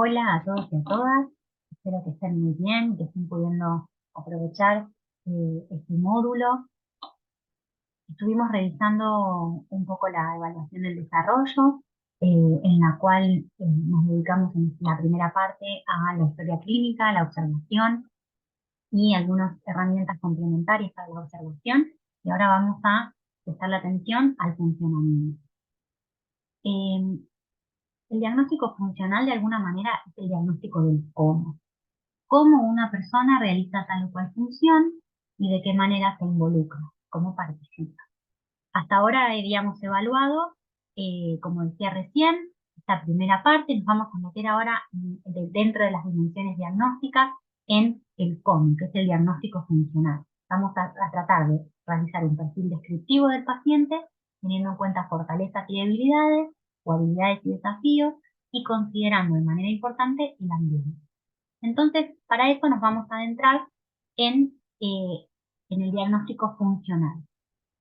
Hola a todos y a todas, espero que estén muy bien, que estén pudiendo aprovechar este módulo. Estuvimos revisando un poco la evaluación del desarrollo, en la cual nos dedicamos en la primera parte a la historia clínica, la observación y algunas herramientas complementarias para la observación. Y ahora vamos a prestar la atención al funcionamiento. Eh, el diagnóstico funcional de alguna manera es el diagnóstico del cómo una persona realiza tal o cual función y de qué manera se involucra, cómo participa. Hasta ahora habíamos evaluado, como decía recién, esta primera parte. Nos vamos a meter ahora dentro de las dimensiones diagnósticas en el cómo, que es el diagnóstico funcional. Vamos a tratar de realizar un perfil descriptivo del paciente, teniendo en cuenta fortalezas y debilidades, o habilidades y desafíos, y considerando de manera importante el ambiente. Entonces, para eso nos vamos a adentrar en el diagnóstico funcional.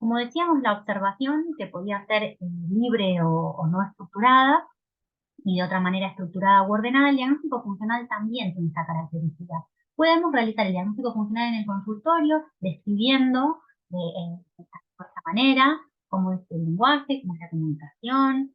Como decíamos, la observación, que podía ser libre o no estructurada, y de otra manera estructurada u ordenada, el diagnóstico funcional también tiene esta característica. Podemos realizar el diagnóstico funcional en el consultorio, describiendo de esta manera cómo es el lenguaje, cómo es la comunicación,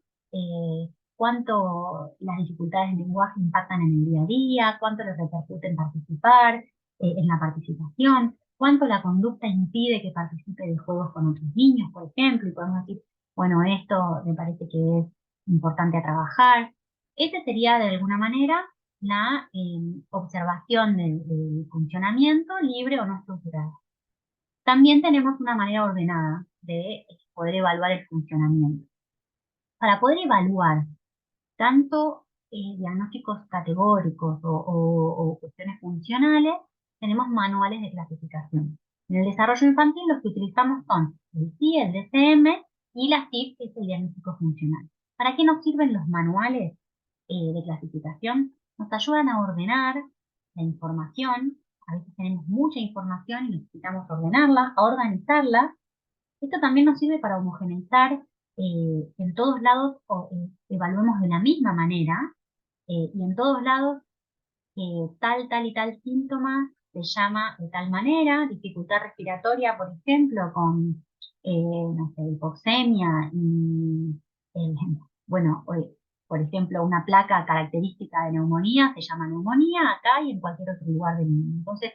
cuánto las dificultades del lenguaje impactan en el día a día, cuánto les repercute en participar, en la participación, cuánto la conducta impide que participe de juegos con otros niños, por ejemplo, y podemos decir, bueno, esto me parece que es importante a trabajar. Esa sería de alguna manera la observación del funcionamiento libre o no estructurada. También tenemos una manera ordenada de poder evaluar el funcionamiento. Para poder evaluar tanto diagnósticos categóricos o cuestiones funcionales, tenemos manuales de clasificación. En el desarrollo infantil los que utilizamos son el CIE, el DCM y la CIF, que es el diagnóstico funcional. ¿Para qué nos sirven los manuales de clasificación? Nos ayudan a ordenar la información. A veces tenemos mucha información y necesitamos ordenarla, a organizarla. Esto también nos sirve para homogeneizar, en todos lados, evaluemos de la misma manera, y en todos lados tal y tal síntoma se llama de tal manera. Dificultad respiratoria, por ejemplo, con, no sé, hipoxemia y, eh, bueno, por ejemplo, una placa característica de neumonía se llama neumonía acá y en cualquier otro lugar del mundo. Entonces,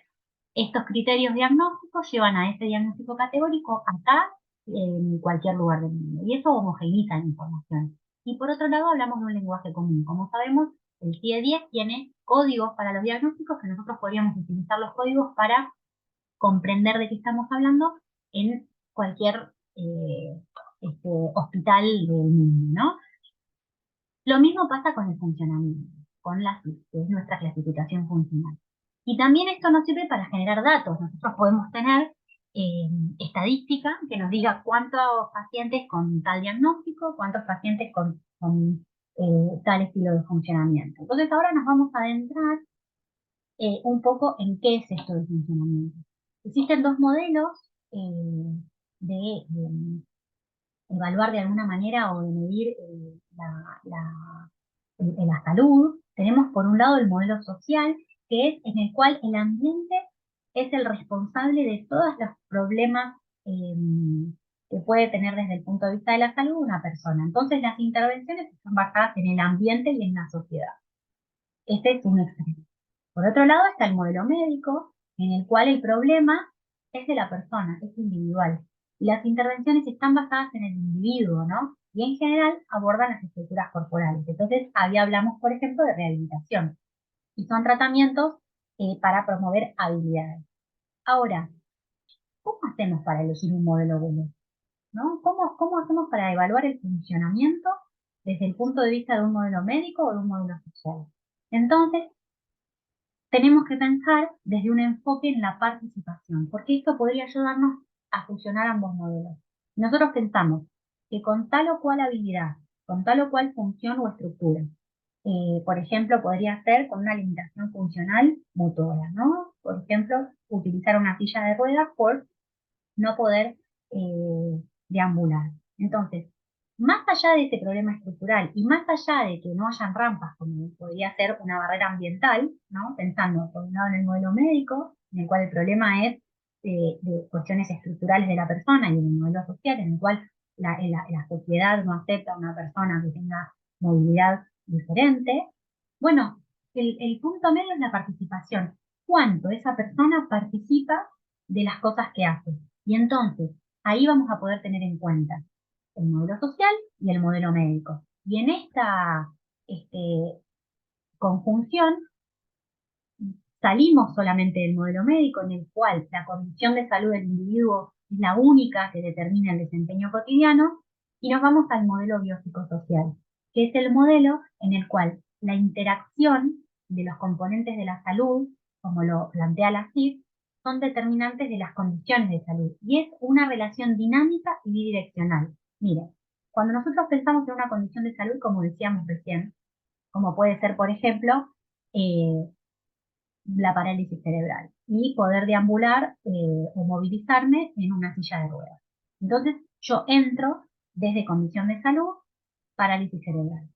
estos criterios diagnósticos llevan a ese diagnóstico categórico acá, en cualquier lugar del mundo. Y eso homogeneiza la información. Y por otro lado, hablamos de un lenguaje común. Como sabemos, el CIE-10 tiene códigos para los diagnósticos, que nosotros podríamos utilizar los códigos para comprender de qué estamos hablando en cualquier hospital del mundo, ¿no? Lo mismo pasa con el funcionamiento, con la FIS, que es nuestra clasificación funcional. Y también esto nos sirve para generar datos. Nosotros podemos tener estadística que nos diga cuántos pacientes con tal diagnóstico, cuántos pacientes con tal estilo de funcionamiento. Entonces ahora nos vamos a adentrar un poco en qué es esto del funcionamiento. Existen dos modelos de evaluar de alguna manera o de medir la salud. Tenemos por un lado el modelo social, que es en el cual el ambiente es el responsable de todos los problemas eh, que puede tener desde el punto de vista de la salud una persona. Entonces las intervenciones están basadas en el ambiente y en la sociedad. Este es un extremo. Por otro lado está el modelo médico, en el cual el problema es de la persona, es individual. Y las intervenciones están basadas en el individuo, ¿no? Y en general abordan las estructuras corporales. Entonces, ahí hablamos, por ejemplo, de rehabilitación. Y son tratamientos para promover habilidades. Ahora, ¿cómo hacemos para elegir un modelo bueno? ¿No? ¿Cómo hacemos para evaluar el funcionamiento desde el punto de vista de un modelo médico o de un modelo social? Entonces, tenemos que pensar desde un enfoque en la participación, porque esto podría ayudarnos a fusionar ambos modelos. Nosotros pensamos que con tal o cual habilidad, con tal o cual función o estructura, por ejemplo, podría ser con una limitación funcional motora, ¿no? Por ejemplo, utilizar una silla de ruedas por no poder deambular. Entonces, más allá de ese problema estructural y más allá de que no hayan rampas, como podría ser una barrera ambiental, ¿no? Pensando por un lado en el modelo médico, en el cual el problema es de cuestiones estructurales de la persona, y en el modelo social, en el cual la sociedad no acepta a una persona que tenga movilidad diferente. Bueno, el punto medio es la participación. ¿Cuánto esa persona participa de las cosas que hace? Y entonces, ahí vamos a poder tener en cuenta el modelo social y el modelo médico. Y en esta conjunción salimos solamente del modelo médico, en el cual la condición de salud del individuo es la única que determina el desempeño cotidiano, y nos vamos al modelo biopsicosocial, que es el modelo en el cual la interacción de los componentes de la salud, como lo plantea la CIF, son determinantes de las condiciones de salud, y es una relación dinámica y bidireccional. Mire, cuando nosotros pensamos en una condición de salud, como decíamos recién, como puede ser, por ejemplo, eh, la parálisis cerebral y poder deambular o movilizarme en una silla de ruedas. Entonces, yo entro desde condición de salud, parálisis cerebral.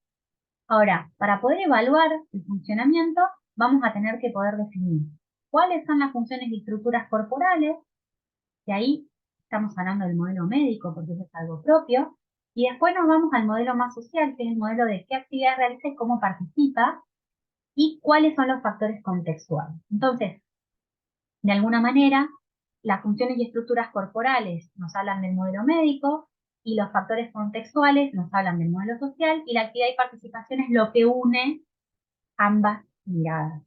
Ahora, para poder evaluar el funcionamiento, vamos a tener que poder definir cuáles son las funciones y estructuras corporales, que ahí estamos hablando del modelo médico porque eso es algo propio, y después nos vamos al modelo más social, que es el modelo de qué actividad realiza y cómo participa, y cuáles son los factores contextuales. Entonces, de alguna manera, las funciones y estructuras corporales nos hablan del modelo médico y los factores contextuales nos hablan del modelo social, y la actividad y participación es lo que une ambas miradas.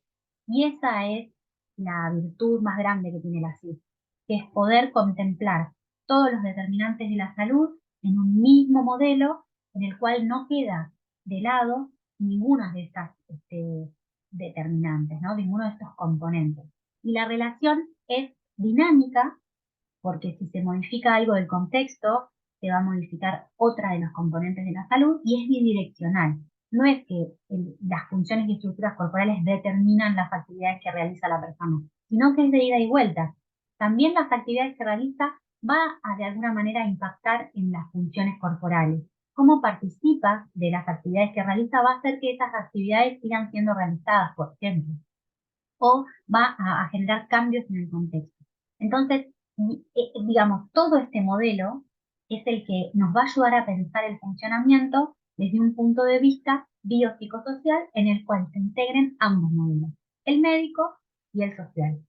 Y esa es la virtud más grande que tiene la CIF, que es poder contemplar todos los determinantes de la salud en un mismo modelo en el cual no queda de lado ninguna de estas determinantes, ¿no? Ninguno de estos componentes. Y la relación es dinámica porque si se modifica algo del contexto, se va a modificar otra de los componentes de la salud, y es bidireccional. No es que las funciones y estructuras corporales determinan las actividades que realiza la persona, sino que es de ida y vuelta. También las actividades que realiza va a de alguna manera impactar en las funciones corporales. Cómo participa de las actividades que realiza va a hacer que esas actividades sigan siendo realizadas, por ejemplo, o va a generar cambios en el contexto. Entonces, digamos, todo este modelo es el que nos va a ayudar a pensar el funcionamiento desde un punto de vista biopsicosocial en el cual se integren ambos modelos, el médico y el social.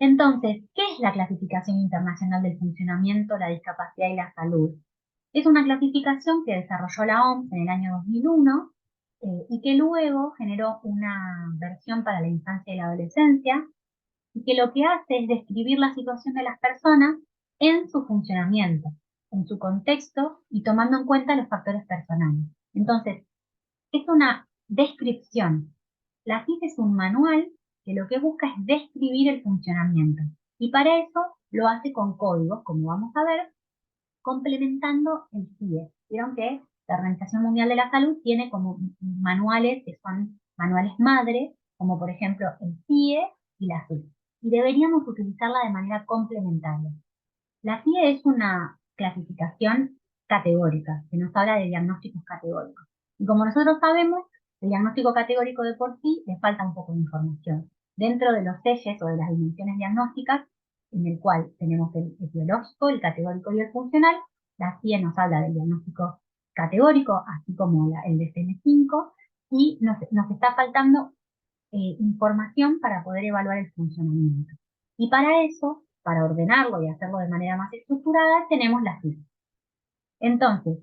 Entonces, ¿qué es la clasificación internacional del funcionamiento, la discapacidad y la salud? Es una clasificación que desarrolló la OMS en el año 2001 y que luego generó una versión para la infancia y la adolescencia, y que lo que hace es describir la situación de las personas en su funcionamiento, en su contexto y tomando en cuenta los factores personales. Entonces, es una descripción. La CIS es un manual que lo que busca es describir el funcionamiento, y para eso lo hace con códigos, como vamos a ver, complementando el CIE. Vieron que la Organización Mundial de la Salud tiene como manuales que son manuales madre, como por ejemplo el CIE y la CIE, y deberíamos utilizarla de manera complementaria. La CIE es una clasificación categórica, que nos habla de diagnósticos categóricos. Y como nosotros sabemos, el diagnóstico categórico de por sí le falta un poco de información. Dentro de los ejes o de las dimensiones diagnósticas, en el cual tenemos el biológico, el categórico y el funcional, la CIE nos habla del diagnóstico categórico, así como el DSM-5, y nos está faltando información para poder evaluar el funcionamiento. Y para eso, para ordenarlo y hacerlo de manera más estructurada, tenemos las CIF. Entonces,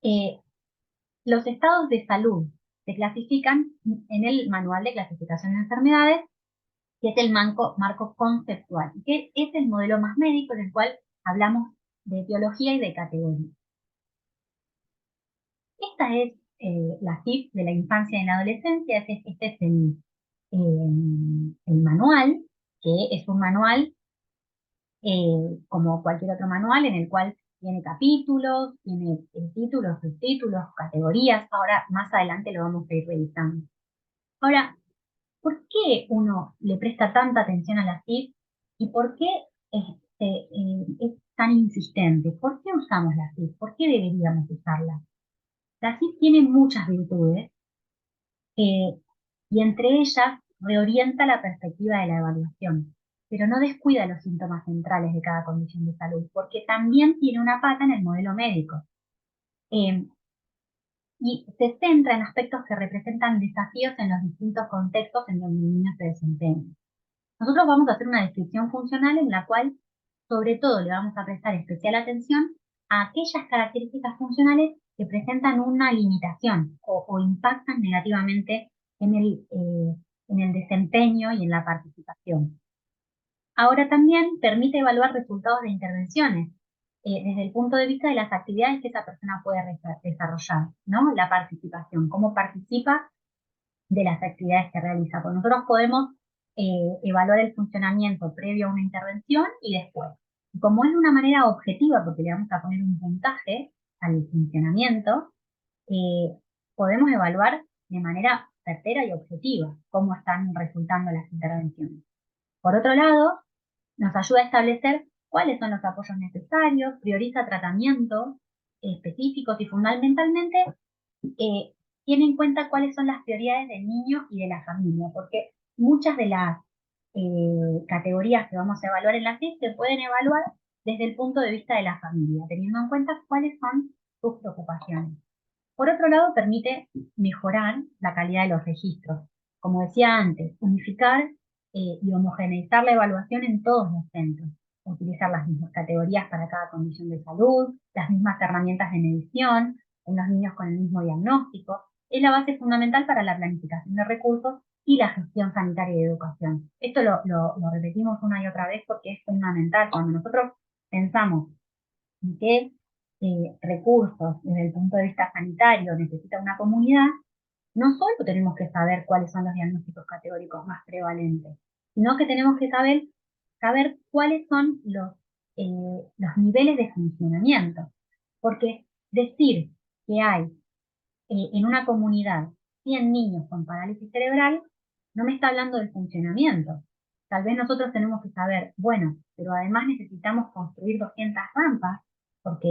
eh, los estados de salud se clasifican en el Manual de Clasificación de Enfermedades, que es el marco conceptual, que es el modelo más médico en el cual hablamos de etiología y de categoría. Esta es la CIF de la infancia y la adolescencia. Este es el manual, que es un manual como cualquier otro manual, en el cual tiene capítulos, tiene títulos, subtítulos, categorías. Ahora, más adelante lo vamos a ir revisando. Ahora, ¿por qué uno le presta tanta atención a la CIF y por qué tan insistente? ¿Por qué usamos la CIF? ¿Por qué deberíamos usarla? La CIF tiene muchas virtudes eh, y entre ellas reorienta la perspectiva de la evaluación, pero no descuida los síntomas centrales de cada condición de salud, porque también tiene una pata en el modelo médico. Eh, y se centra en aspectos que representan desafíos en los distintos contextos en donde el niño se desempeña. Nosotros vamos a hacer una descripción funcional en la cual, sobre todo, le vamos a prestar especial atención a aquellas características funcionales que presentan una limitación o impactan negativamente en el desempeño y en la participación. Ahora también permite evaluar resultados de intervenciones desde el punto de vista de las actividades que esa persona puede desarrollar, ¿no? La participación, cómo participa de las actividades que realiza. Pues nosotros podemos evaluar el funcionamiento previo a una intervención y después. Y como es de una manera objetiva, porque le vamos a poner un puntaje al funcionamiento, eh, podemos evaluar de manera certera y objetiva cómo están resultando las intervenciones. Por otro lado, nos ayuda a establecer cuáles son los apoyos necesarios, prioriza tratamientos específicos y fundamentalmente tiene en cuenta cuáles son las prioridades del niño y de la familia, porque muchas de las categorías que vamos a evaluar en la CIS se pueden evaluar desde el punto de vista de la familia, teniendo en cuenta cuáles son sus preocupaciones. Por otro lado, permite mejorar la calidad de los registros. Como decía antes, unificar y homogeneizar la evaluación en todos los centros. Utilizar las mismas categorías para cada condición de salud, las mismas herramientas de medición, en los niños con el mismo diagnóstico, es la base fundamental para la planificación de recursos y la gestión sanitaria y de educación. Esto lo repetimos una y otra vez porque es fundamental. Cuando nosotros pensamos en qué recursos desde el punto de vista sanitario necesita una comunidad, no solo tenemos que saber cuáles son los diagnósticos categóricos más prevalentes, sino que tenemos que saber cuáles son los niveles de funcionamiento. Porque decir que hay en una comunidad 100 niños con parálisis cerebral no me está hablando del funcionamiento. Tal vez nosotros tenemos que saber, bueno, pero además necesitamos construir 200 rampas porque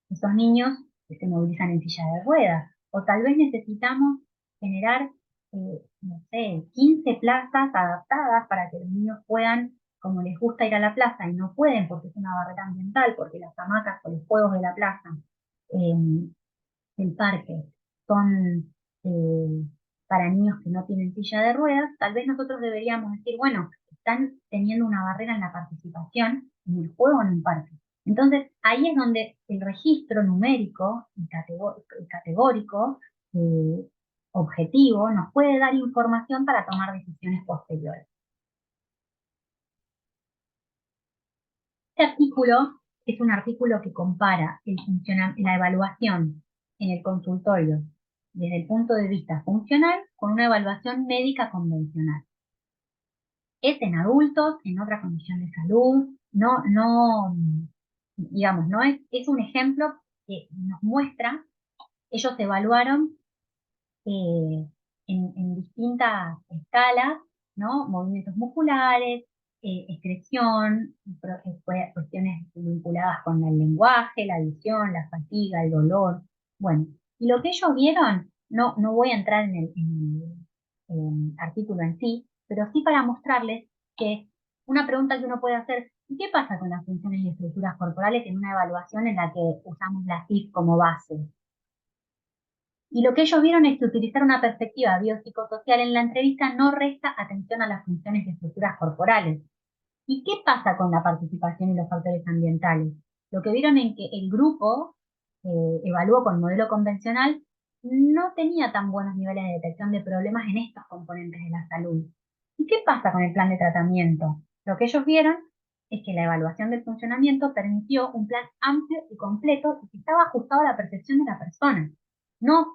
esos niños se movilizan en silla de ruedas. O tal vez necesitamos generar, no sé, 15 plazas adaptadas para que los niños puedan, como les gusta ir a la plaza y no pueden porque es una barrera ambiental, porque las hamacas o los juegos de la plaza eh, del parque son para niños que no tienen silla de ruedas, tal vez nosotros deberíamos decir, bueno, están teniendo una barrera en la participación en el juego en un parque. Entonces, ahí es donde el registro numérico y categórico objetivo nos puede dar información para tomar decisiones posteriores. Este artículo es un artículo que compara la evaluación en el consultorio desde el punto de vista funcional con una evaluación médica convencional. Es en adultos, en otra condición de salud, digamos, no es un ejemplo que nos muestra, ellos evaluaron eh, en distintas escalas, ¿no? Movimientos musculares, excreción, cuestiones vinculadas con el lenguaje, la visión, la fatiga, el dolor. Bueno, y lo que ellos vieron, no voy a entrar en el artículo en sí, pero sí para mostrarles que una pregunta que uno puede hacer, ¿y qué pasa con las funciones y estructuras corporales en una evaluación en la que usamos la CIF como base? Y lo que ellos vieron es que utilizar una perspectiva biopsicosocial en la entrevista no resta atención a las funciones y estructuras corporales. ¿Y qué pasa con la participación y los factores ambientales? Lo que vieron en que el grupo evaluó con modelo convencional no tenía tan buenos niveles de detección de problemas en estos componentes de la salud. ¿Y qué pasa con el plan de tratamiento? Lo que ellos vieron es que la evaluación del funcionamiento permitió un plan amplio y completo y que estaba ajustado a la percepción de la persona, no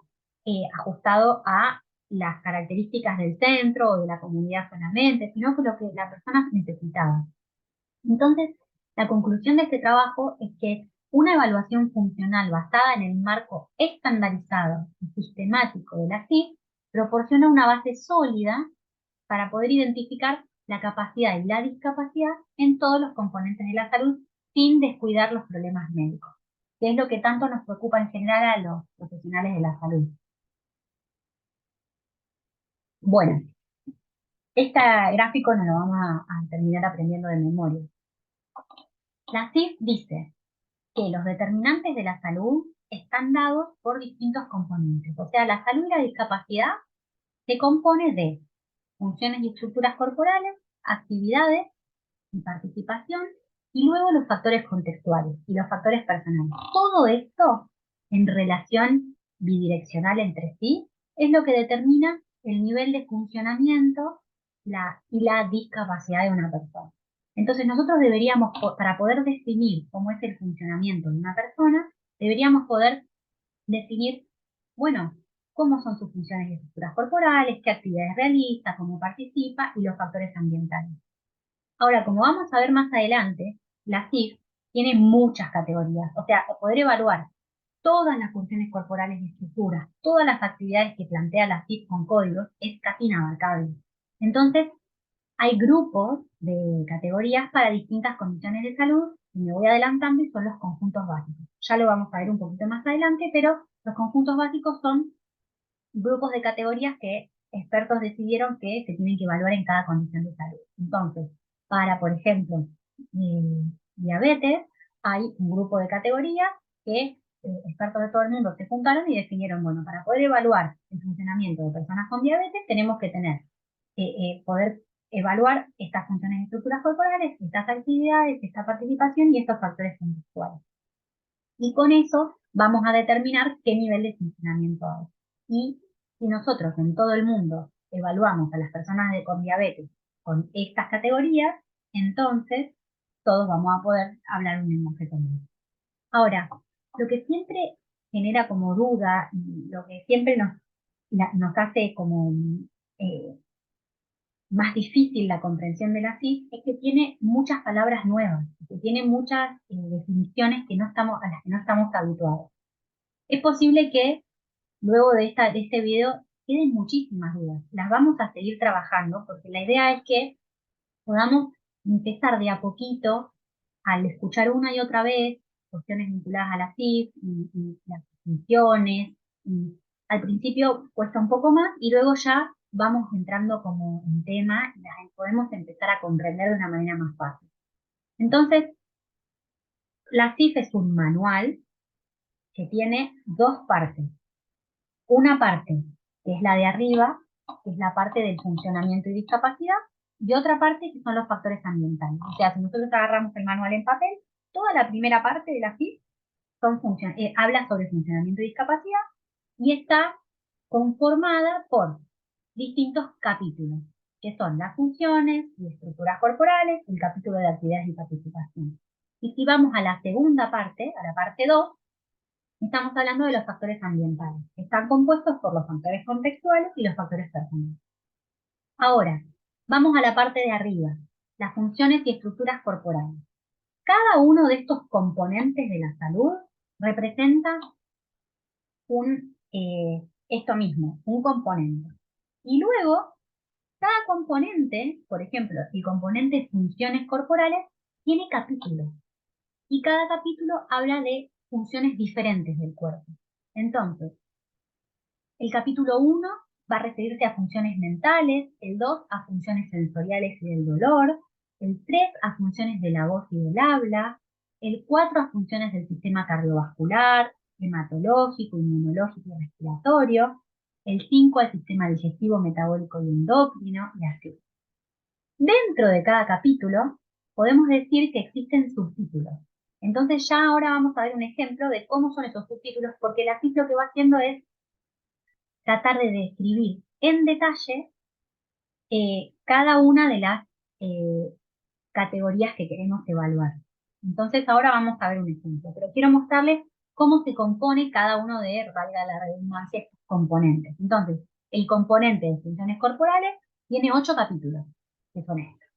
ajustado a las características del centro o de la comunidad solamente, sino con lo que la persona necesitaba. Entonces, la conclusión de este trabajo es que una evaluación funcional basada en el marco estandarizado y sistemático de la CIF proporciona una base sólida para poder identificar la capacidad y la discapacidad en todos los componentes de la salud sin descuidar los problemas médicos, que es lo que tanto nos preocupa en general a los profesionales de la salud. Bueno, este gráfico nos lo vamos a terminar aprendiendo de memoria. La CIF dice que los determinantes de la salud están dados por distintos componentes. O sea, la salud y la discapacidad se compone de funciones y estructuras corporales, actividades y participación, y luego los factores contextuales y los factores personales. Todo esto en relación bidireccional entre sí es lo que determina el nivel de funcionamiento y la discapacidad de una persona. Entonces nosotros deberíamos, para poder definir cómo es el funcionamiento de una persona, deberíamos poder definir, bueno, cómo son sus funciones y estructuras corporales, qué actividades realiza, cómo participa y los factores ambientales. Ahora, como vamos a ver más adelante, la CIF tiene muchas categorías, o sea, poder evaluar todas las funciones corporales y estructuras, todas las actividades que plantea la CIF con códigos, es casi inabarcable. Entonces, hay grupos de categorías para distintas condiciones de salud, y me voy adelantando y son los conjuntos básicos. Ya lo vamos a ver un poquito más adelante, pero los conjuntos básicos son grupos de categorías que expertos decidieron que se tienen que evaluar en cada condición de salud. Entonces, para, por ejemplo, diabetes, hay un grupo de categorías que expertos de todo el mundo se juntaron y definieron, bueno, para poder evaluar el funcionamiento de personas con diabetes, tenemos que tener, poder evaluar estas funciones y estructuras corporales, estas actividades, esta participación y estos factores conductuales. Y con eso vamos a determinar qué nivel de funcionamiento hay. Y si nosotros en todo el mundo evaluamos a las personas con diabetes con estas categorías, entonces todos vamos a poder hablar un lenguaje común. Ahora, lo que siempre genera como duda y lo que siempre nos hace como eh, más difícil la comprensión de la CIF es que tiene muchas palabras nuevas, que tiene muchas definiciones que no estamos, a las que no estamos habituados. Es posible que luego de este video queden muchísimas dudas. Las vamos a seguir trabajando porque la idea es que podamos empezar de a poquito al escuchar una y otra vez cuestiones vinculadas a la CIF y las definiciones. Y al principio cuesta un poco más y luego ya vamos entrando como en tema y las podemos empezar a comprender de una manera más fácil. Entonces, la CIF es un manual que tiene dos partes. Una parte, que es la de arriba, que es la parte del funcionamiento y discapacidad, y otra parte que son los factores ambientales. O sea, si nosotros agarramos el manual en papel, toda la primera parte de la FIP habla sobre funcionamiento y discapacidad y está conformada por distintos capítulos, que son las funciones y estructuras corporales, el capítulo de actividades y participación. Y si vamos a la segunda parte, a la parte 2, estamos hablando de los factores ambientales. Están compuestos por los factores contextuales y los factores personales. Ahora, vamos a la parte de arriba, las funciones y estructuras corporales. Cada uno de estos componentes de la salud representa esto mismo, un componente. Y luego, cada componente, por ejemplo, el componente funciones corporales, tiene capítulos. Y cada capítulo habla de funciones diferentes del cuerpo. Entonces, el capítulo 1 va a referirse a funciones mentales, el 2 a funciones sensoriales y del dolor, el 3 a funciones de la voz y del habla, el 4 a funciones del sistema cardiovascular, hematológico, inmunológico y respiratorio, el 5 al sistema digestivo, metabólico y endocrino, y así. Dentro de cada capítulo podemos decir que existen subtítulos. Entonces ya ahora vamos a ver un ejemplo de cómo son esos subtítulos, porque la CIF lo que va haciendo es tratar de describir en detalle cada una de las categorías que queremos evaluar. Entonces ahora vamos a ver un ejemplo, pero quiero mostrarles cómo se compone cada uno de, valga la redundancia, estos componentes. Entonces, el componente de funciones corporales tiene 8 capítulos, que son estos.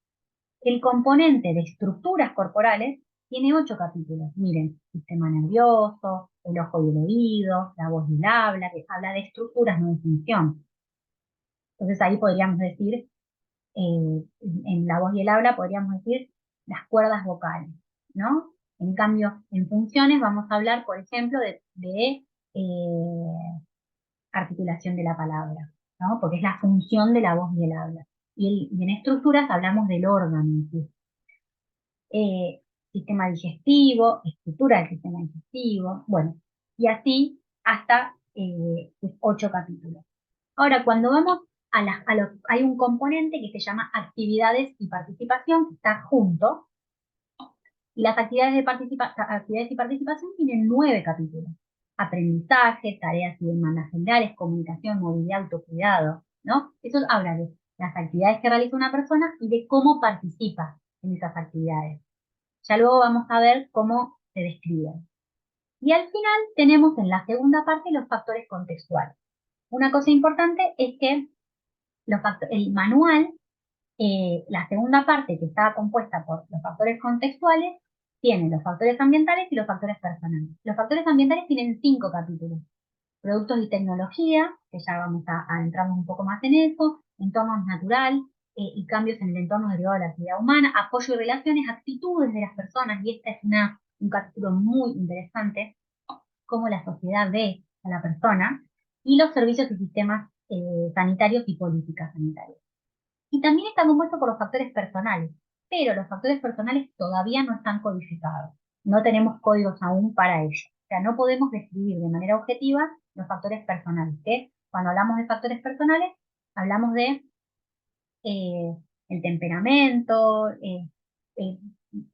El componente de estructuras corporales tiene 8 capítulos. Miren, sistema nervioso, el ojo y el oído, la voz y el habla, que habla de estructuras, no de función. Entonces ahí podríamos decir, en la voz y el habla, podríamos decir las cuerdas vocales, ¿no? En cambio, en funciones vamos a hablar, por ejemplo, de articulación de la palabra, ¿no? Porque es la función de la voz y el habla. Y en estructuras hablamos del órgano en sí. Sistema digestivo, estructura del sistema digestivo, bueno, y así hasta 8 capítulos. Ahora, cuando vamos hay un componente que se llama actividades y participación, que está junto, y las actividades y participación tienen 9 capítulos. Aprendizaje, tareas y demandas generales, comunicación, movilidad, autocuidado, ¿no? Eso habla de las actividades que realiza una persona y de cómo participa en esas actividades. Ya luego vamos a ver cómo se describen. Y al final tenemos en la segunda parte los factores contextuales. Una cosa importante es que el manual, la segunda parte que está compuesta por los factores contextuales, tiene los factores ambientales y los factores personales. Los factores ambientales tienen 5 capítulos. Productos y tecnología, que ya vamos a adentrarnos un poco más en eso, entorno natural y cambios en el entorno derivado de la actividad humana, apoyo y relaciones, actitudes de las personas, y este es un capítulo muy interesante, cómo la sociedad ve a la persona, y los servicios y sistemas sanitarios y políticas sanitarias. Y también está compuesto por los factores personales, pero los factores personales todavía no están codificados. No tenemos códigos aún para ello. O sea, no podemos describir de manera objetiva los factores personales, que cuando hablamos de factores personales, hablamos de el temperamento,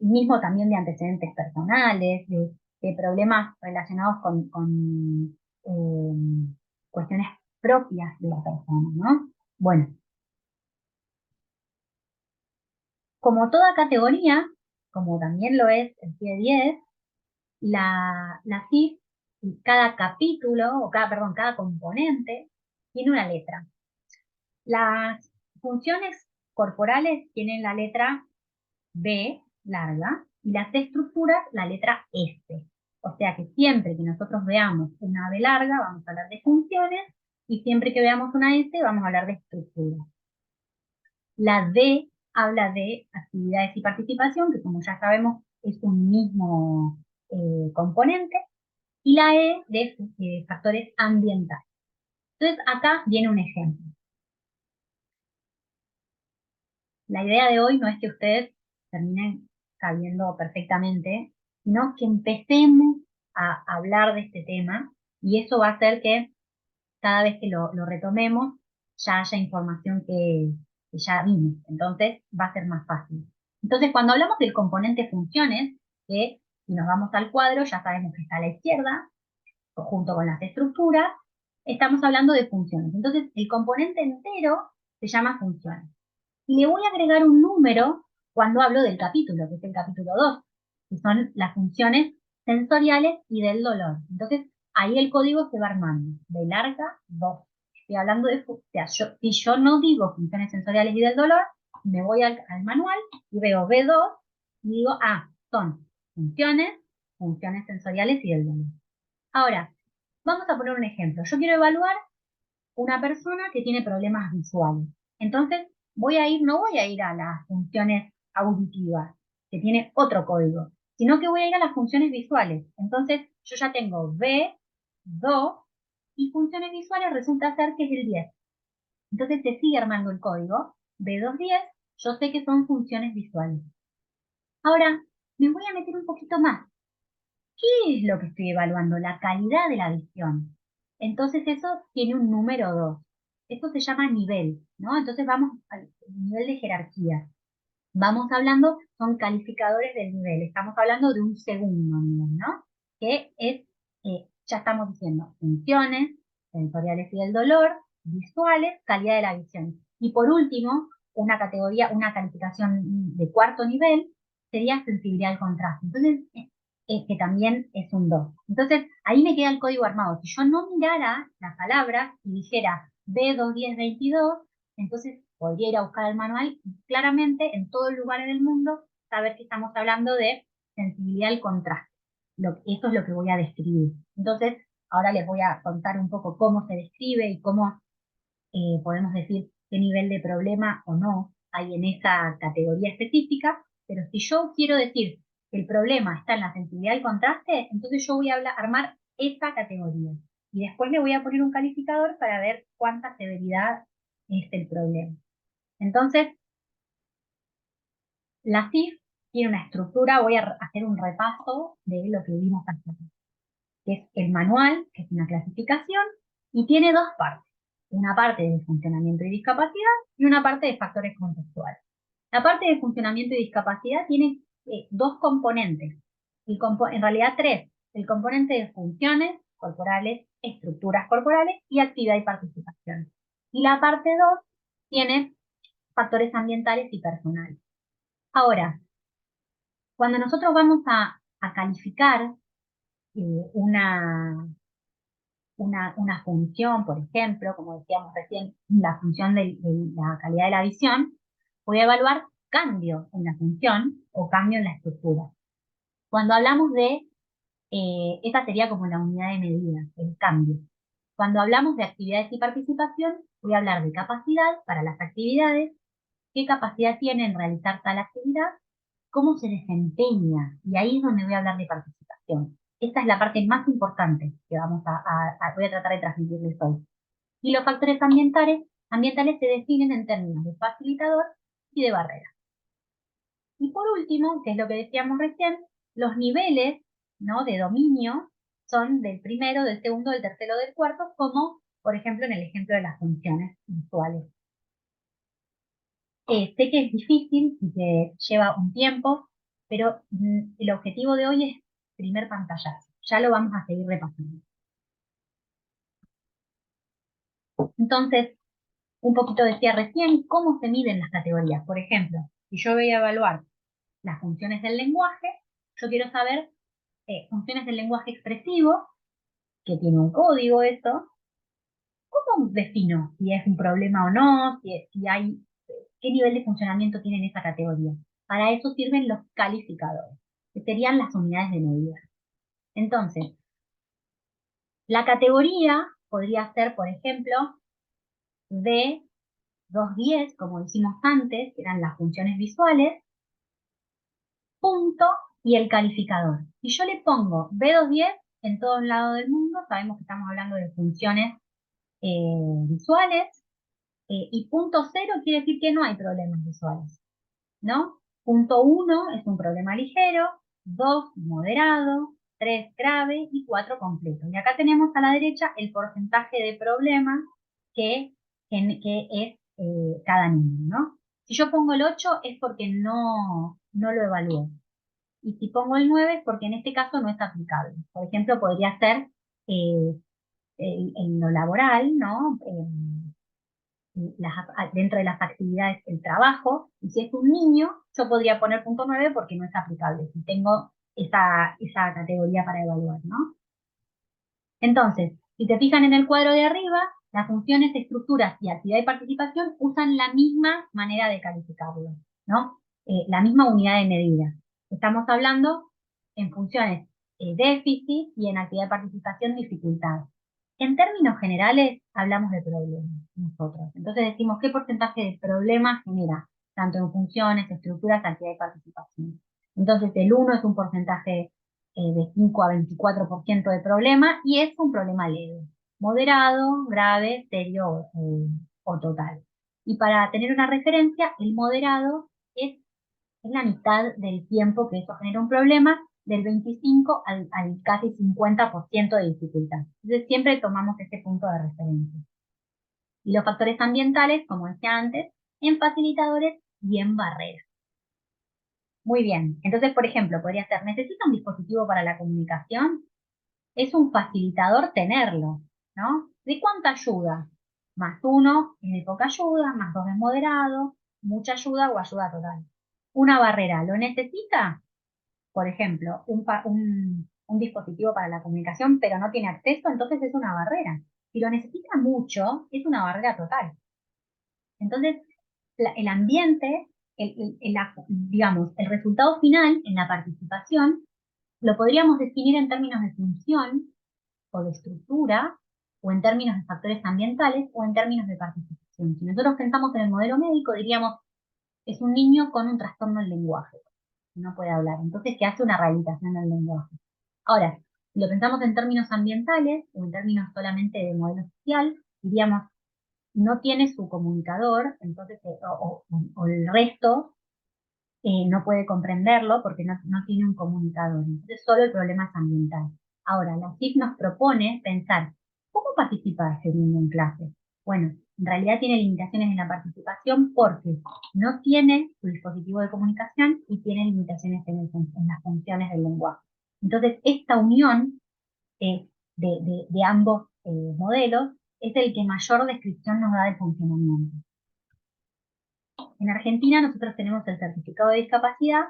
mismo también de antecedentes personales, de problemas relacionados con cuestiones propias de la persona, ¿no? Bueno, como toda categoría, como también lo es el pie 10, la CIF, cada capítulo, cada componente, tiene una letra. Las funciones corporales tienen la letra B larga y las estructuras la letra S. O sea que siempre que nosotros veamos una B larga, vamos a hablar de funciones, y siempre que veamos una S, vamos a hablar de estructuras. La D habla de actividades y participación, que como ya sabemos es un mismo componente, y la E de factores ambientales. Entonces acá viene un ejemplo. La idea de hoy no es que ustedes terminen sabiendo perfectamente, sino que empecemos a hablar de este tema, y eso va a hacer que cada vez que lo retomemos ya haya información que ya vimos. Entonces va a ser más fácil. Entonces, cuando hablamos del componente funciones, que si nos vamos al cuadro ya sabemos que está a la izquierda, junto con las estructuras, estamos hablando de funciones. Entonces, el componente entero se llama funciones. Y le voy a agregar un número cuando hablo del capítulo, que es el capítulo 2, que son las funciones sensoriales y del dolor. Entonces, ahí el código se va armando. De larga, 2. Estoy hablando de, o sea, si yo no digo funciones sensoriales y del dolor, me voy al manual y veo B2 y digo, son funciones sensoriales y del dolor. Ahora, vamos a poner un ejemplo. Yo quiero evaluar una persona que tiene problemas visuales. Entonces, no voy a ir a las funciones auditivas, que tiene otro código, sino que voy a ir a las funciones visuales. Entonces, yo ya tengo B2 y funciones visuales resulta ser que es el 10. Entonces, se sigue armando el código B210, yo sé que son funciones visuales. Ahora, me voy a meter un poquito más. ¿Qué es lo que estoy evaluando? La calidad de la visión. Entonces eso tiene un número 2. Esto se llama nivel, ¿no? Entonces vamos al nivel de jerarquía. Vamos hablando, son calificadores del nivel. Estamos hablando de un segundo nivel, ¿no? Que es, ya estamos diciendo, funciones, sensoriales y del dolor, visuales, calidad de la visión. Y por último, una calificación de cuarto nivel sería sensibilidad al contraste. Entonces, que también es un 2. Entonces, ahí me queda el código armado. Si yo no mirara la palabra y dijera B21022, entonces podría ir a buscar el manual y claramente en todo el lugar en el mundo saber que estamos hablando de sensibilidad al contraste. Eso es lo que voy a describir. Entonces, ahora les voy a contar un poco cómo se describe y cómo podemos decir qué nivel de problema o no hay en esa categoría específica. Pero si yo quiero decir el problema está en la sensibilidad y contraste, entonces yo voy a armar esa categoría. Y después le voy a poner un calificador para ver cuánta severidad es el problema. Entonces, la CIF tiene una estructura, voy a hacer un repaso de lo que vimos hasta aquí, que es el manual, que es una clasificación, y tiene dos partes. Una parte de funcionamiento y discapacidad y una parte de factores contextuales. La parte de funcionamiento y discapacidad tiene dos componentes, en realidad tres. El componente de funciones corporales, estructuras corporales y actividad y participación. Y la parte 2 tiene factores ambientales y personales. Ahora, cuando nosotros vamos a calificar una, una función, por ejemplo, como decíamos recién, la función de la calidad de la visión, voy a evaluar cambio en la función o cambio en la estructura. Cuando hablamos de, esta sería como la unidad de medida, el cambio. Cuando hablamos de actividades y participación, voy a hablar de capacidad para las actividades, qué capacidad tiene en realizar tal actividad, cómo se desempeña, y ahí es donde voy a hablar de participación. Esta es la parte más importante que voy a tratar de transmitirles hoy. Y los factores ambientales se definen en términos de facilitador y de barrera. Y por último, que es lo que decíamos recién, los niveles, ¿no?, de dominio son del primero, del segundo, del tercero, del cuarto, como por ejemplo en el ejemplo de las funciones visuales. Sé que es difícil y que lleva un tiempo, pero el objetivo de hoy es primer pantallazo. Ya lo vamos a seguir repasando. Entonces, un poquito decía recién, ¿cómo se miden las categorías? Por ejemplo, si yo voy a evaluar las funciones del lenguaje, yo quiero saber funciones del lenguaje expresivo, que tiene un código eso. ¿Cómo defino si es un problema o no? Si hay, qué nivel de funcionamiento tiene esa categoría. Para eso sirven los calificadores, que serían las unidades de medida. Entonces, la categoría podría ser, por ejemplo, de 210, como dijimos antes, que eran las funciones visuales, punto y el calificador. Si yo le pongo B210 en todo el lado del mundo, sabemos que estamos hablando de funciones visuales, y punto 0 quiere decir que no hay problemas visuales, ¿no? Punto 1 es un problema ligero, 2 moderado, 3 grave y 4 completo. Y acá tenemos a la derecha el porcentaje de problemas que es cada niño, ¿no? Si yo pongo el 8 es porque no lo evalúo. Y si pongo el 9 es porque en este caso no es aplicable. Por ejemplo, podría ser eh, en lo laboral, ¿no? Dentro de las actividades el trabajo, y si es un niño, yo podría poner punto 9 porque no es aplicable, si tengo esa categoría para evaluar, ¿no? Entonces, si te fijan en el cuadro de arriba, las funciones, estructuras y actividad y participación usan la misma manera de calificarlo, ¿no? La misma unidad de medida. Estamos hablando en funciones déficit y en actividad de participación dificultad. En términos generales, hablamos de problemas nosotros. Entonces decimos qué porcentaje de problemas genera, tanto en funciones, estructuras, actividad y participación. Entonces el 1 es un porcentaje de 5 a 24% de problema y es un problema leve, moderado, grave, serio o total. Y para tener una referencia, el moderado es la mitad del tiempo que eso genera un problema, del 25 al casi 50% de dificultad. Entonces siempre tomamos este punto de referencia. Y los factores ambientales, como decía antes, en facilitadores y en barreras. Muy bien, entonces por ejemplo, podría ser, ¿necesita un dispositivo para la comunicación? Es un facilitador tenerlo, ¿no? ¿De cuánta ayuda? +1 es de poca ayuda, +2 es moderado, mucha ayuda o ayuda total. Una barrera, ¿lo necesita? Por ejemplo, un dispositivo para la comunicación, pero no tiene acceso, entonces es una barrera. Si lo necesita mucho, es una barrera total. Entonces, el ambiente, digamos, el resultado final en la participación, lo podríamos definir en términos de función o de estructura, o en términos de factores ambientales, o en términos de participación. Si nosotros pensamos en el modelo médico, diríamos, es un niño con un trastorno del lenguaje. no puede hablar. Entonces, ¿qué hace una rehabilitación del lenguaje? Ahora, si lo pensamos en términos ambientales o en términos solamente de modelo social, diríamos, no tiene su comunicador, entonces, o el resto no puede comprenderlo porque no tiene un comunicador. Entonces, solo el problema es ambiental. Ahora, la CIF nos propone pensar, ¿cómo participa este niño en clase? Bueno, en realidad tiene limitaciones en la participación porque no tiene su dispositivo de comunicación y tiene limitaciones en las funciones del lenguaje. Entonces, esta unión de ambos modelos es el que mayor descripción nos da del funcionamiento. En Argentina nosotros tenemos el certificado de discapacidad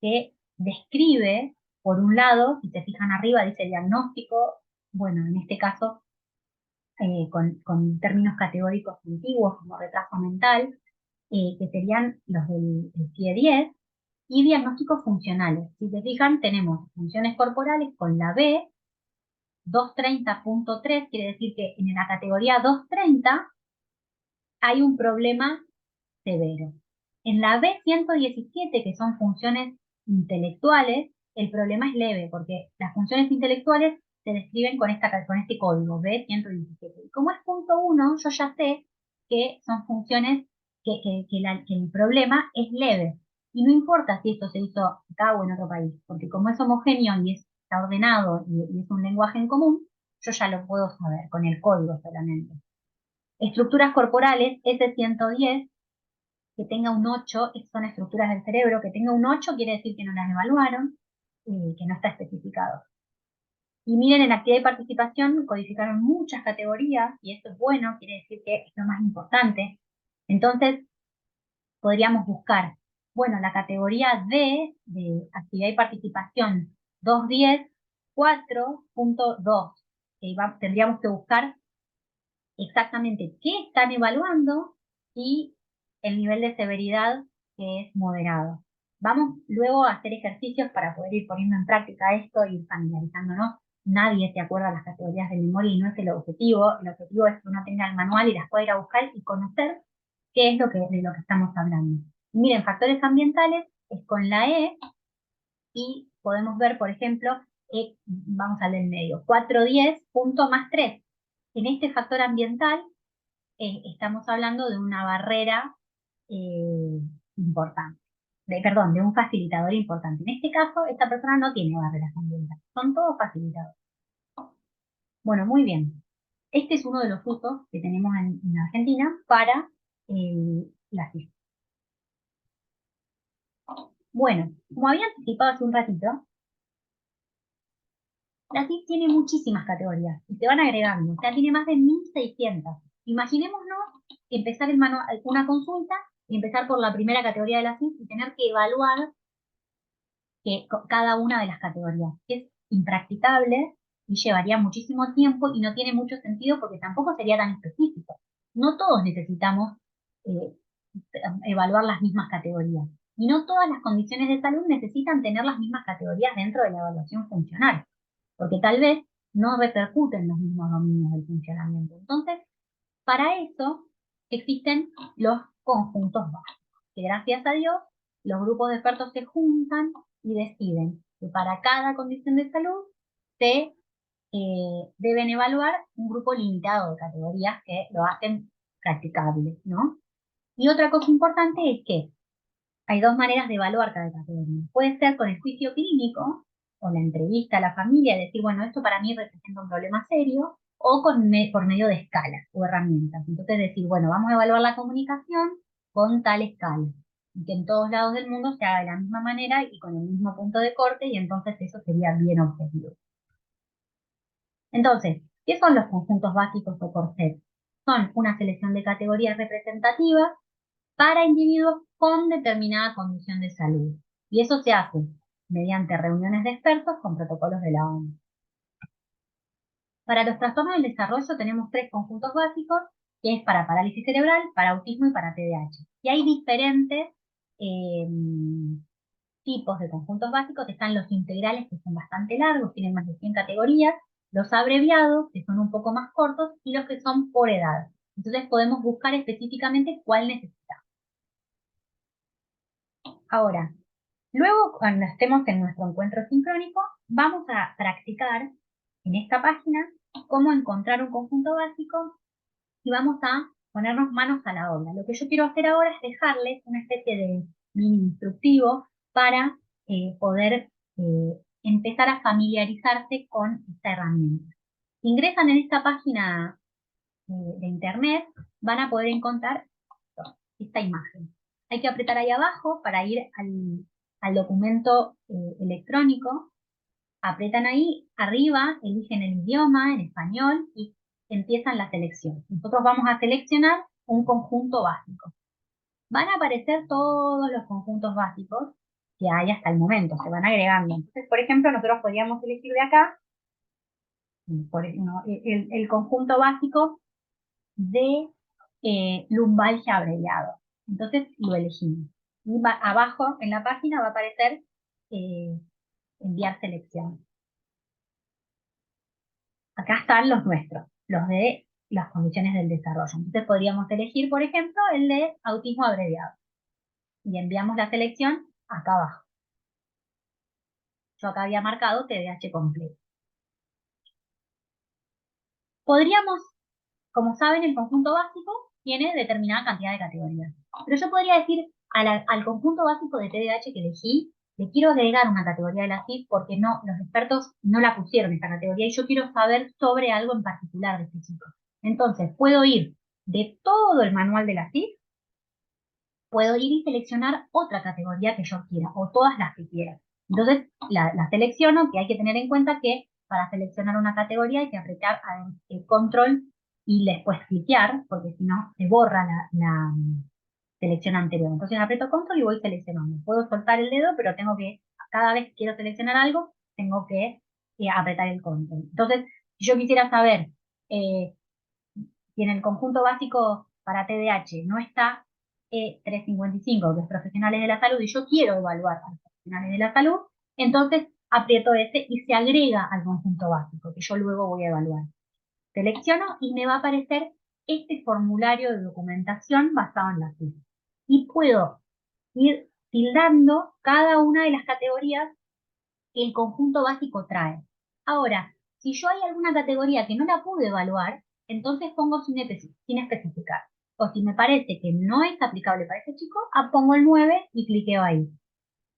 que describe, por un lado, si se fijan arriba, dice diagnóstico, bueno, en este caso, con términos categóricos antiguos como retraso mental, que serían los del CIE-10, y diagnósticos funcionales. Si se fijan, tenemos funciones corporales con la B, 230.3, quiere decir que en la categoría 230 hay un problema severo. En la B117, que son funciones intelectuales, el problema es leve, porque las funciones intelectuales se describen con este código, B117. Y como es punto 1, yo ya sé que son funciones que el problema es leve. Y no importa si esto se hizo acá o en otro país, porque como es homogéneo y está ordenado y es un lenguaje en común, yo ya lo puedo saber con el código solamente. Estructuras corporales, S110, que tenga un 8, son estructuras del cerebro, que tenga un 8 quiere decir que no las evaluaron, que no está especificado. Y miren, en actividad y participación codificaron muchas categorías, y esto es bueno, quiere decir que es lo más importante. Entonces, podríamos buscar, bueno, la categoría D de actividad y participación 210, 4.2. Tendríamos que buscar exactamente qué están evaluando y el nivel de severidad que es moderado. Vamos luego a hacer ejercicios para poder ir poniendo en práctica esto y ir familiarizándonos. Nadie se acuerda de las categorías de memoria y no es el objetivo. El objetivo es que uno tenga el manual y las pueda ir a buscar y conocer qué es de lo que estamos hablando. Y miren, factores ambientales es con la E y podemos ver, por ejemplo, vamos al del medio, 410 punto más 3. En este factor ambiental estamos hablando de una barrera importante, perdón, de un facilitador importante. En este caso, esta persona no tiene barreras ambientales, son todos facilitadores. Bueno, muy bien. Este es uno de los usos que tenemos en Argentina para la CIS. Bueno, como había anticipado hace un ratito, la CIS tiene muchísimas categorías y se van agregando, o sea, tiene más de 1.600. Imaginémonos empezar una consulta y empezar por la primera categoría de la CIS y tener que evaluar cada una de las categorías. Es impracticable y llevaría muchísimo tiempo y no tiene mucho sentido porque tampoco sería tan específico. No todos necesitamos eh, evaluar las mismas categorías. Y no todas las condiciones de salud necesitan tener las mismas categorías dentro de la evaluación funcional, porque tal vez no repercuten los mismos dominios del funcionamiento. Entonces, para eso existen los conjuntos básicos, que gracias a Dios los grupos de expertos se juntan y deciden que para cada condición de salud se deben evaluar un grupo limitado de categorías que lo hacen practicable, ¿no? Y otra cosa importante es que hay dos maneras de evaluar cada categoría. Puede ser con el juicio clínico o la entrevista a la familia, decir, bueno, esto para mí representa un problema serio, o por medio de escalas o herramientas. Entonces decir, bueno, vamos a evaluar la comunicación con tal escala. Y que en todos lados del mundo se haga de la misma manera y con el mismo punto de corte, y entonces eso sería bien objetivo. Entonces, ¿qué son los conjuntos básicos o corsets? Son una selección de categorías representativas para individuos con determinada condición de salud. Y eso se hace mediante reuniones de expertos con protocolos de la OMS. Para los trastornos del desarrollo tenemos tres conjuntos básicos, que es para parálisis cerebral, para autismo y para TDAH. Y hay diferentes eh, tipos de conjuntos básicos. Están los integrales, que son bastante largos, tienen más de 100 categorías, los abreviados, que son un poco más cortos, y los que son por edad. Entonces podemos buscar específicamente cuál necesitamos. Ahora, Luego, cuando estemos en nuestro encuentro sincrónico, vamos a practicar en esta página cómo encontrar un conjunto básico y vamos a ponernos manos a la obra. Lo que yo quiero hacer ahora es dejarles una especie de mini instructivo para poder empezar a familiarizarse con esta herramienta. Si ingresan en esta página de internet, van a poder encontrar esta imagen. Hay que apretar ahí abajo para ir al documento electrónico. Apretan ahí arriba, eligen el idioma en español y empiezan la selección. Nosotros vamos a seleccionar un conjunto básico. Van a aparecer todos los conjuntos básicos que hay hasta el momento, se van agregando. Entonces, por ejemplo, nosotros podríamos elegir de acá el conjunto básico de lumbalgia abreviado. Entonces lo elegimos. Y abajo en la página va a aparecer eh, enviar selección. Acá están los nuestros, los de las condiciones del desarrollo. Entonces podríamos elegir, por ejemplo, el de autismo abreviado. Y enviamos la selección acá abajo. Yo acá había marcado TDAH completo. Podríamos, como saben, el conjunto básico tiene determinada cantidad de categorías. Pero yo podría decir al conjunto básico de TDAH que elegí, le quiero agregar una categoría de la CIF porque no, los expertos no la pusieron esta categoría y yo quiero saber sobre algo en particular de este chico. Entonces, puedo ir de todo el manual de la CIF, puedo ir y seleccionar otra categoría que yo quiera o todas las que quiera. Entonces, la selecciono, que hay que tener en cuenta que para seleccionar una categoría hay que apretar el control y después cliquear, porque si no se borra la selección anterior. Entonces aprieto control y voy seleccionando. Puedo soltar el dedo, pero tengo que, cada vez que quiero seleccionar algo, tengo que apretar el control. Entonces, si yo quisiera saber eh, si en el conjunto básico para TDAH no está E355, que es profesionales de la salud, y yo quiero evaluar a los profesionales de la salud, entonces aprieto ese y se agrega al conjunto básico, que yo luego voy a evaluar. Selecciono y me va a aparecer este formulario de documentación basado en la CIF. Y puedo ir tildando cada una de las categorías que el conjunto básico trae. Ahora, si yo hay alguna categoría que no la pude evaluar, entonces pongo sin especificar. O si me parece que no es aplicable para este chico, pongo el 9 y cliqueo ahí.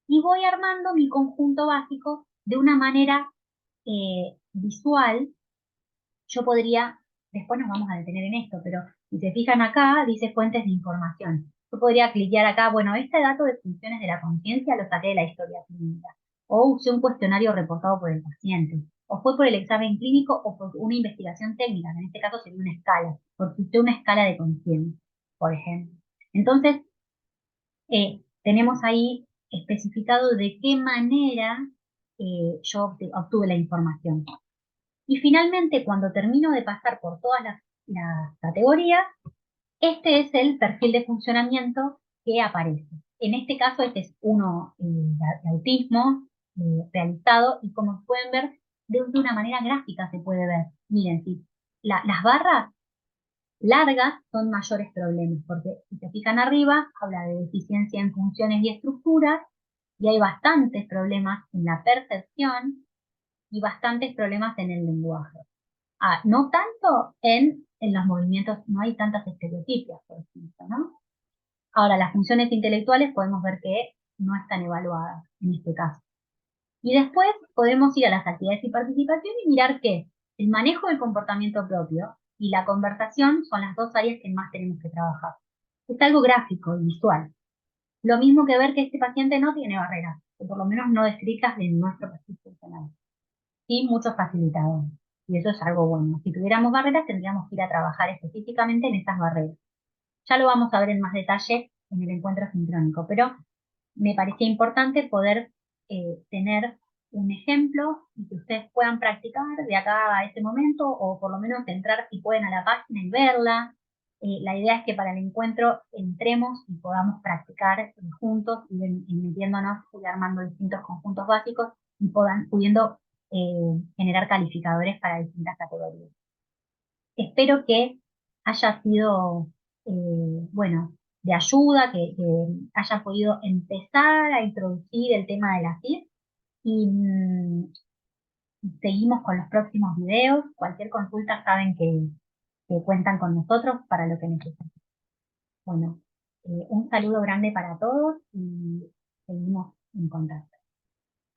Y voy armando mi conjunto básico de una manera visual. Yo podría, después nos vamos a detener en esto, pero si se fijan acá, dice fuentes de información. Yo podría cliquear acá, bueno, este dato de funciones de la conciencia lo saqué de la historia clínica. O usé un cuestionario reportado por el paciente. O fue por el examen clínico o por una investigación técnica, que en este caso sería una escala, porque usé una escala de conciencia, por ejemplo. Entonces, tenemos ahí especificado de qué manera yo obtuve la información. Y finalmente, cuando termino de pasar por todas las categorías, este es el perfil de funcionamiento que aparece. En este caso, este es uno de autismo realizado y como pueden ver, de una manera gráfica se puede ver. Miren, si las barras largas son mayores problemas, porque si se fijan arriba, habla de deficiencia en funciones y estructuras, y hay bastantes problemas en la percepción y bastantes problemas en el lenguaje. No tanto en los movimientos, no hay tantas estereotipias, por ejemplo, ¿no? Ahora, las funciones intelectuales podemos ver que no están evaluadas en este caso. Y después podemos ir a las actividades y participación y mirar que el manejo del comportamiento propio y la conversación son las dos áreas que más tenemos que trabajar. Es algo gráfico y visual. Lo mismo que ver que este paciente no tiene barreras, o por lo menos no descritas de nuestro perfil funcional. Y muchos facilitadores. Y eso es algo bueno. Si tuviéramos barreras, tendríamos que ir a trabajar específicamente en esas barreras. Ya lo vamos a ver en más detalle en el encuentro sincrónico, pero me parecía importante poder tener un ejemplo y que ustedes puedan practicar de acá a ese momento, o por lo menos entrar si pueden a la página y verla. La idea es que para el encuentro entremos y podamos practicar juntos y metiéndonos y armando distintos conjuntos básicos y pudiendo generar calificadores para distintas categorías. Espero que haya sido, bueno, de ayuda, que haya podido empezar a introducir el tema de la FIS. Y seguimos con los próximos videos. Cualquier consulta saben que cuentan con nosotros para lo que necesiten. Bueno, un saludo grande para todos y seguimos en contacto.